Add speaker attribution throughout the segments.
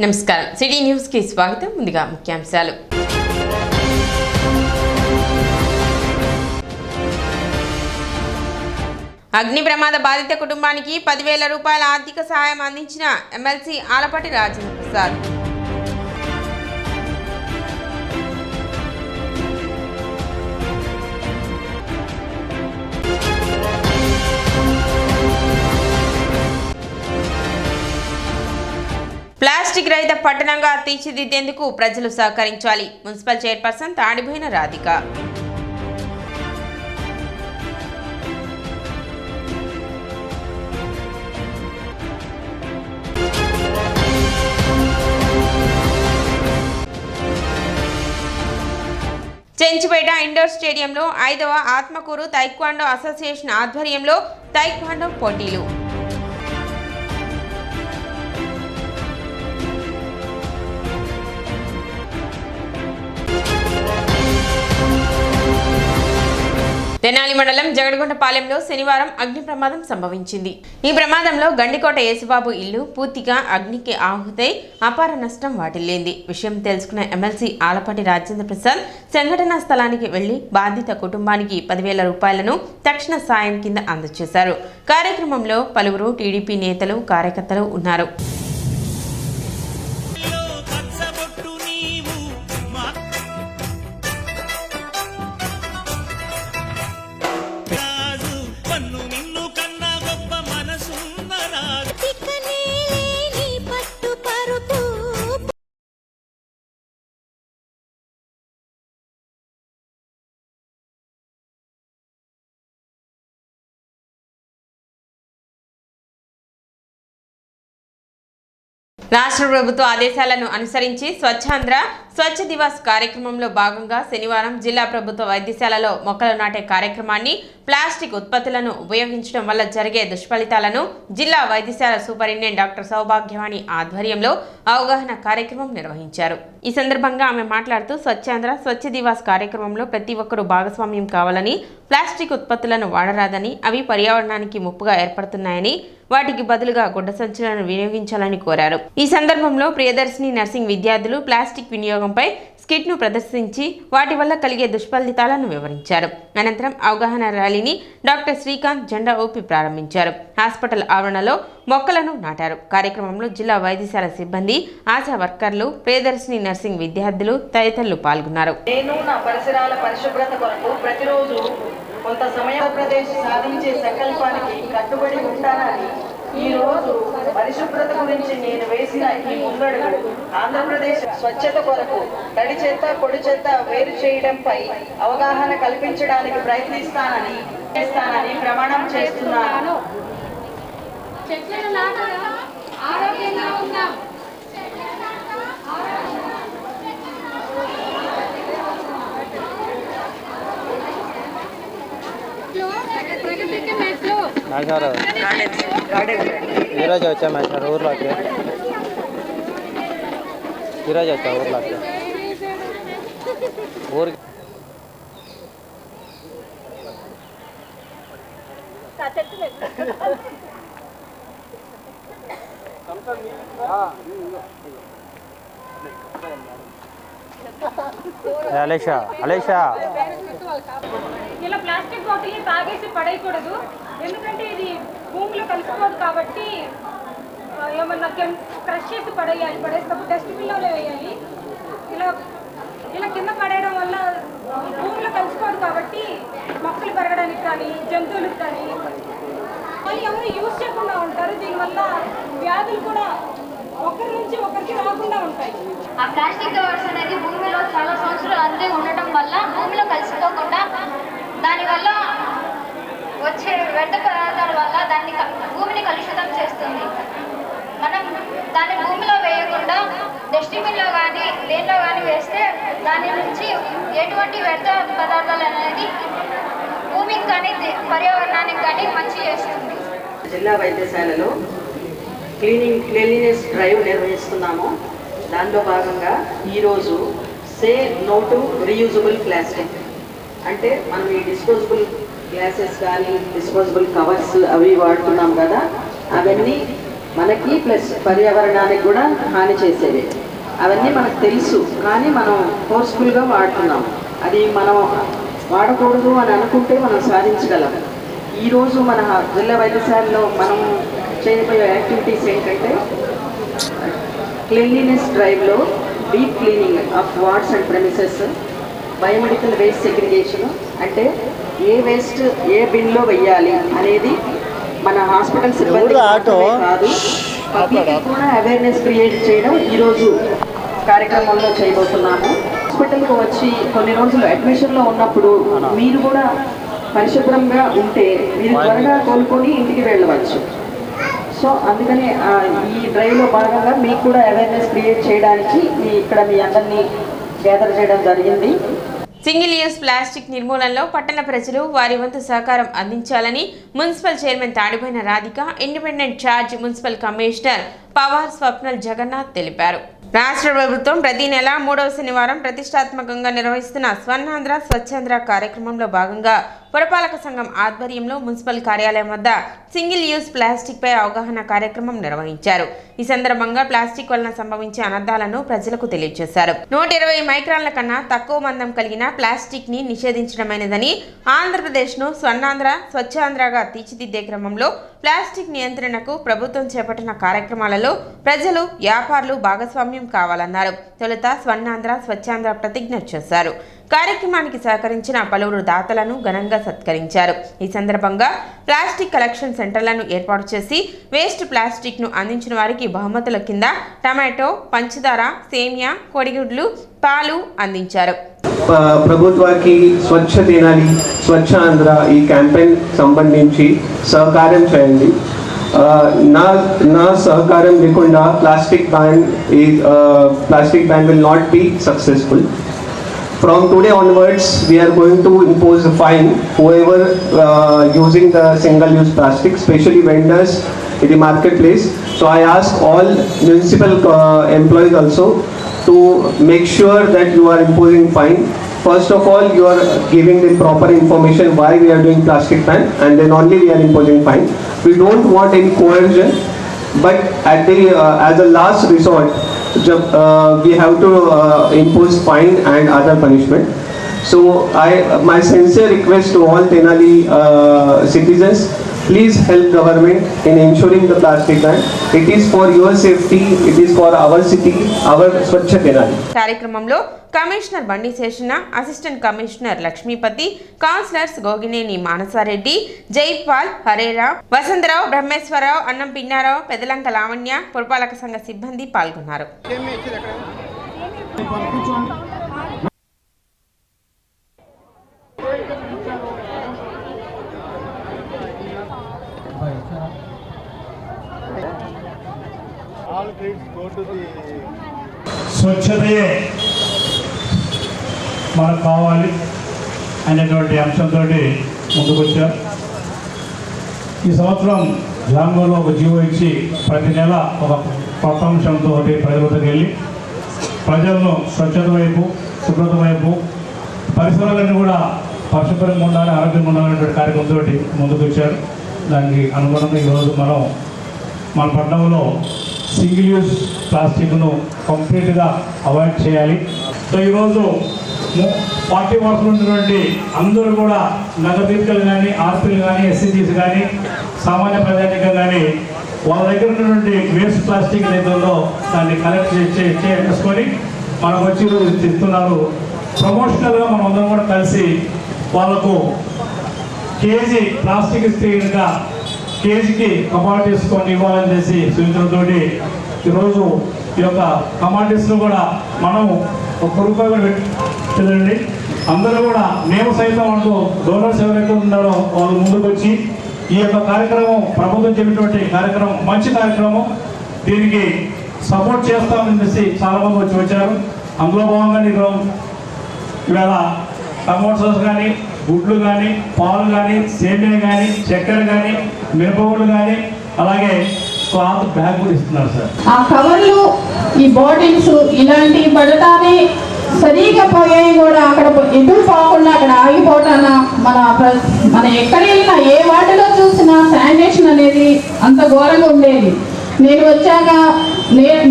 Speaker 1: నమస్కారం city news కి స్వాగతం. ముందుగా ముఖ్యాంశాలు. అగ్ని ప్రమాద బాధిత కుటుంబానికి 10,000 రూపాయల ఆర్థిక సహాయం అందించిన ఎమ్మెల్సీ ఆలపాటి రాజేంద్ర ప్రసాద్. ప్లాస్టిక్ రహిత పట్టణంగా తీర్చిదిద్దేందుకు ప్రజలు సహకరించాలి. Municipal chairperson Tadiboina Radhika. Chenchupeta indoor స్టేడియంలో 5వ ఆత్మకూరు తైక్వాండో అసోసియేషన్ ఆధ్వర్యంలో తైక్వాండో పోటీలు. తెనాలి మండలం జగడగుంటపాలెంలో శనివారం అగ్ని ప్రమాదం సంభవించింది. ఈ ప్రమాదంలో గండికోట యేసుబాబు ఇల్లు పూర్తిగా అగ్నికి ఆహుతై అపార నష్టం వాటిల్లింది. విషయం తెలుసుకున్న ఎమ్మెల్సీ ఆలపాటి రాజేంద్ర ప్రసాద్ సంఘటనా స్థలానికి వెళ్లి బాధిత కుటుంబానికి 10,000 రూపాయలను తక్షణ సాయం కింద అందజేశారు. కార్యక్రమంలో పలువురు టీడీపీ నేతలు కార్యకర్తలు ఉన్నారు. రాష్ట్ర ప్రభుత్వ ఆదేశాలను అనుసరించి స్వచ్ఛాంధ్ర స్వచ్ఛ దివస్ కార్యక్రమంలో భాగంగా శనివారం జిల్లా ప్రభుత్వ వైద్యశాలలో మొక్కలు నాటే కార్యక్రమాన్ని ప్లాస్టిక్ ఉత్పత్తులను ఉపయోగించడం వల్ల జరిగే దుష్ఫలితాలను జిల్లా వైద్యశాల సూపరింటెండెంట్ డాక్టర్ సౌభాగ్యవాణి ఆధ్వర్యంలో అవగాహన కార్యక్రమం నిర్వహించారు. ఈ సందర్భంగా ఆమె మాట్లాడుతూ స్వచ్ఛాంధ్ర స్వచ్ఛ దివస్ కార్యక్రమంలో ప్రతి ఒక్కరూ భాగస్వామ్యం కావాలని, ప్లాస్టిక్ ఉత్పత్తులను వాడరాదని, అవి పర్యావరణానికి ముప్పుగా ఏర్పడుతున్నాయని, వాటికి బదులుగా గుడ్డ సంచులను వినియోగించాలని కోరారు. ఈ సందర్భంలో ప్రియదర్శిని నర్సింగ్ విద్యార్థులు ప్లాస్టిక్ వినియోగంపై స్కిట్ ను ప్రదర్శించి వాటి వల్ల కలిగే దుష్ఫలితాలను వివరించారు. అనంతరం అవగాహన ర్యాలీని డాక్టర్ శ్రీకాంత్ జెండా ఊపి ప్రారంభించారు. హాస్పిటల్ ఆవరణలో మొక్కలను నాటారు. కార్యక్రమంలో జిల్లా వైద్యశాల సిబ్బంది, ఆశా వర్కర్లు, ప్రియదర్శిని నర్సింగ్ విద్యార్థులు తదితరులు పాల్గొన్నారు.
Speaker 2: నేను నా పరిసరాల పరిశుభ్రత కొరకు ప్రతిరోజు కొంత సమయం ప్రదేశ్ సాధించే సంకల్పానికి కట్టుబడి ఉంటానని ఈ రోజు పరిశుభ్రత గురించి నేను వేసిన ఈ ముందడుగు ఆంధ్రప్రదేశ్ స్వచ్ఛత కొరకు తడి చెత్త పొడి చెత్త వేరు చేయడంపై అవగాహన కల్పించడానికి ప్రయత్నిస్తానని ప్రమాణం చేస్తున్నాను.
Speaker 3: ఈరోజు వచ్చా సార్ ఊర్లోకి ఊరికి అలేషా
Speaker 4: ఇలా ప్లాస్టిక్ బాటిల్ తాగేసి పడేయకూడదు. ఎందుకంటే ఇది భూమిలో కలిసిపోదు కాబట్టి ఏమన్నా క్రష్ చేసి పడేయాలి. పడేసినప్పుడు డస్ట్బిన్లో వేయాలి. ఇలా కింద పడేయడం వల్ల భూమిలో కలిసిపోదు కాబట్టి మొక్కలు పెరగడానికి కానీ జంతువులకు కానీ వాళ్ళు ఎవరు యూజ్ చేయకుండా ఉంటారు. దీనివల్ల వ్యాధులు కూడా ఒకరి నుంచి ఒకరికి రాకుండా ఉంటాయి.
Speaker 5: ఆ ప్లాస్టిక్ కవర్స్ అనేది భూమిలో చాలా సంవత్సరాలు అంతే ఉండటం వల్ల భూమిలో కలిసిపోకుండా దానివల్ల వచ్చే వ్యర్థ పదార్థాల వల్ల భూమిని కలుషితం చేస్తుంది. మనం దాన్ని భూమిలో వేయకుండా డస్ట్బిన్లో కానీ దేనిలో కానీ వేస్తే దాని నుంచి ఎటువంటి వ్యర్థ పదార్థాలు అనేది భూమికి కానీ పర్యావరణానికి కానీ మంచి చేస్తుంది.
Speaker 2: జిల్లా వైద్యశాలలో క్లీనినెస్ డ్రైవ్ నిర్వహిస్తున్నాము. దానిలో భాగంగా ఈరోజు say no to reusable plastic అంటే మనం ఈ డిస్పోజబుల్ గ్లాసెస్ కానీ డిస్పోజబుల్ కవర్స్ అవి వాడుతున్నాం కదా, అవన్నీ మనకి ప్లస్ పర్యావరణానికి కూడా హాని చేసేవి. అవన్నీ మనకు తెలుసు, కానీ మనం ఫోర్స్ఫుల్గా వాడుతున్నాం. అది మనం వాడకూడదు అని అనుకుంటే మనం సాధించగలం. ఈరోజు మన జిల్లా వైద్యశాలలో మనం చేయబోయే యాక్టివిటీస్ ఏంటంటే క్లీన్లీనెస్ డ్రైవ్లో deep cleaning of wards and premises, biomedical waste segregation, అంటే ఏ వేస్ట్ ఏ బిన్లో వెయ్యాలి అనేది మన హాస్పిటల్ సిబ్బంది కాదు, పబ్లిక్ కూడా అవేర్నెస్ క్రియేట్ చేయడం ఈరోజు కార్యక్రమంలో చేయబోతున్నాము. హాస్పిటల్కి వచ్చి కొన్ని రోజులు అడ్మిషన్లో ఉన్నప్పుడు మీరు కూడా పరిశుభ్రంగా ఉంటే మీరు త్వరగా కోలుకొని ఇంటికి వెళ్ళవచ్చు. సో అందుకని ఈ డ్రైవ్లో భాగంగా మీకు కూడా అవేర్నెస్ క్రియేట్ చేయడానికి ఇక్కడ మీ అందరినీ గ్యాదర్ చేయడం జరిగింది.
Speaker 1: సింగిల్ యూజ్ ప్లాస్టిక్ నిర్మూలనలో పట్టణ ప్రజలు వారి వంతు సహకారం అందించాలని మున్సిపల్ చైర్మన్ తాడిపోయిన Radhika, independent charge municipal commissioner Pawar Swapnil Jagannath తెలిపారు. రాష్ట్ర ప్రభుత్వం ప్రతి నెల 3వ శనివారం ప్రతిష్టాత్మకంగా నిర్వహిస్తున్న స్వర్ణాంధ్ర స్వచ్ఛాంధ్ర కార్యక్రమంలో భాగంగా పురపాలక సంఘం ఆధ్వర్యంలో మున్సిపల్ కార్యాలయం వద్ద సింగిల్ యూజ్ ప్లాస్టిక్ పై అవగాహన కార్యక్రమం నిర్వహించారు. ఈ సందర్భంగా ప్లాస్టిక్ వలన సంభవించే అనర్థాలను ప్రజలకు తెలియజేశారు. 120 మైక్రాన్ల కన్నా తక్కువ మందం కలిగిన ప్లాస్టిక్ ని నిషేధించడమైనదని, ఆంధ్రప్రదేశ్ ను స్వర్ణాంధ్ర స్వచ్ఛాంధ్రగా తీర్చిదిద్దే క్రమంలో ప్లాస్టిక్ నియంత్రణకు ప్రభుత్వం చేపట్టిన కార్యక్రమాలలో ప్రజలు, వ్యాపారులు భాగస్వామ్యం కావాలన్నారు. తొలుత స్వర్ణాంధ్ర స్వచ్ఛాంధ్ర ప్రతిజ్ఞ చేశారు. కార్యక్రమానికి సహకరించిన పలువురు దాతలను ఘనంగా సత్కరించారు. ఈ సందర్భంగా ప్లాస్టిక్ కలెక్షన్ సెంటర్లను ఏర్పాటు చేసి వేస్ట్ ప్లాస్టిక్ ను అందించిన వారికి బహుమతుల కింద టమాటో, పంచదార, సేమియా, కోడిగుడ్లు, పాలు అందించారు.
Speaker 6: ప్రభుత్వానికి స్వచ్ఛ తినాలి, స్వచ్ఛ ఆంధ్ర ఈ క్యాంపెయిన్ సంబంధించి సహకారం చేయండి. నా సహకారం లేకుండా plastic ban will not be successful. From today onwards, we are going to impose a fine whoever using the single-use plastic, especially vendors in the marketplace. So I ask all municipal employees also to make sure that you are imposing fine. First of all, you are giving the proper information why we are doing plastic ban, and then only we are imposing fine. We don't want any coercion, but at the as a last resort, we have to impose fine and other punishment. So my sincere request to all Tenali citizens, please help government in ensuring the plastic ban. It is for your safety, it is for our city, our Swachh Tenali.
Speaker 1: కార్యక్రమంలో commissioner Bandi Seshana, assistant commissioner Lakshmipathi, councillors Gogineni Manasa Reddy, Jaipal, హరేరా, వసంతరావు, బ్రహ్మేశ్వరరావు, అన్నం పిన్నారావు, పెదలంక లావణ్య, పురపాలక సంఘ సిబ్బంది పాల్గొన్నారు.
Speaker 7: స్వచ్ఛతయే మనకు కావాలి అనేటువంటి అంశంతో ముందుకొచ్చారు. ఈ సంవత్సరం జాంగోలో ఒక జీవో ఇచ్చి ప్రతి నెల ఒక కొత్త అంశంతో ప్రజలకు వెళ్ళి ప్రజలను స్వచ్ఛత వైపు, శుభ్రత వైపు, పరిసరాలన్నీ కూడా పరిశుభ్రంగా ఉండాలి, ఆరోగ్యంగా ఉండాలనేటువంటి కార్యక్రమంతో ముందుకొచ్చారు. దానికి అనుగుణంగా ఈరోజు మన పట్టణంలో సింగిల్ యూజ్ ప్లాస్టిక్ను కంప్లీట్గా అవాయిడ్ చేయాలి. సో ఈరోజు 40% ఉన్నటువంటి అందరూ కూడా నగరదీపికలు కానీ, ఆర్పీలు కానీ, ఎస్సీజీస్ కానీ, సామాన్య ప్రజానికం కానీ వాళ్ళ దగ్గర ఉన్నటువంటి వేస్ట్ ప్లాస్టిక్ ఏదైతుందో దాన్ని కలెక్ట్ చేసుకొని మనకు వచ్చి ఇస్తున్నారు. ప్రమోషనల్గా మనం అందరం కూడా కలిసి వాళ్ళకు కేజీ ప్లాస్టిక్ ఇస్తే కనుక కేజీకి కమాడిటీస్ కొన్ని ఇవ్వాలని చేసి సూచనతో ఈరోజు ఈ యొక్క కమాడిటీస్ను కూడా మనం ₹1 కూడా పెట్టండి. అందరూ కూడా మేము సైతం అంటూ డోనర్స్ ఎవరైతే ఉన్నారో వాళ్ళు ముందుకు వచ్చి ఈ యొక్క కార్యక్రమం, ప్రభుత్వం చెప్పినటువంటి కార్యక్రమం మంచి కార్యక్రమం, దీనికి సపోర్ట్ చేస్తామని చెప్పేసి చాలామంది వచ్చారు. అందులో భాగంగా ఇవాళ టమోటాస్ కానీ, గుడ్లు కానీ, పాలు కానీ, సేమియా కానీ, చక్కెర కానీ, మిరపగుళ్ళు కానీ, అలాగే క్లాత్ బ్యాగ్ కూడా ఇస్తున్నారు సార్.
Speaker 8: ఆ కవర్లు, ఈ బాటిల్స్ ఇలాంటివి పడటానే సరిగా పోయాయి కూడా. అక్కడ ఎదురు పోకుండా అక్కడ ఆగిపోవటాన మన ఎక్కడ వెళ్ళినా ఏ వాటిలో చూసినా శానిటేషన్ అనేది అంత ఘోరంగా ఉండేది. నేను వచ్చాక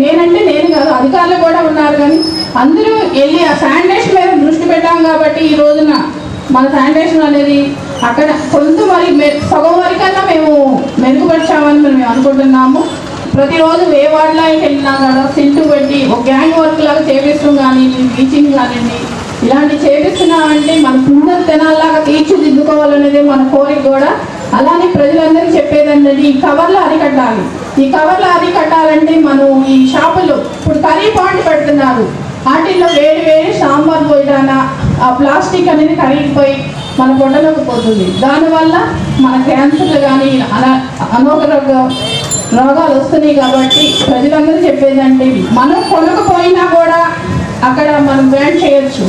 Speaker 8: నేనంటే నేను కాదు, అధికారులు కూడా ఉన్నారు, కానీ అందరూ వెళ్ళి ఆ శానిటేషన్ మీద దృష్టి పెట్టాం కాబట్టి ఈ రోజున మన శానిటేషన్ అనేది అక్కడ కొంత సగం వరకన్నా మేము మెరుగుపరిచామని మేము అనుకుంటున్నాము. ప్రతిరోజు ఏ వార్డులోకి వెళ్ళినా కూడా సింటు పెట్టి ఒక గ్యాంగ్ వర్క్ లాగా చేపిస్తాం, కానీ బ్లీచింగ్ కానివ్వండి ఇలాంటివి చేపిస్తున్నామంటే మన పుందర తెనాల్లాగా తీర్చిదిద్దుకోవాలనేది మన కోరిక కూడా. అలానే ప్రజలందరికీ చెప్పేదంటే ఈ కవర్లు అరికట్టాలి. ఈ కవర్లు అరికట్టాలంటే మనం ఈ షాపులు ఇప్పుడు కర్రీ పాయింట్ పెడుతున్నారు, వాటిల్లో వేడి వేడి సాంబార్ పోయడాన ఆ ప్లాస్టిక్ అనేది కరిగిపోయి మన పొట్టలోకి పోతుంది. దానివల్ల మన క్యాన్సర్లు కానీ అనారోగ్య రోగాలు వస్తున్నాయి. కాబట్టి ప్రజలందరూ చెప్పేదంటే మనం కొనకపోయినా కూడా అక్కడ మనం బ్రాండ్ చేయొచ్చు.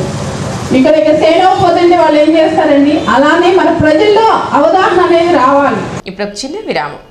Speaker 8: ఇక్కడ సేల్ అవ్వకపోతే వాళ్ళు ఏం చేస్తారండి, అలానే మన ప్రజల్లో అవగాహన అనేది రావాలి.
Speaker 1: ఇప్పుడు చిన్న విరామం.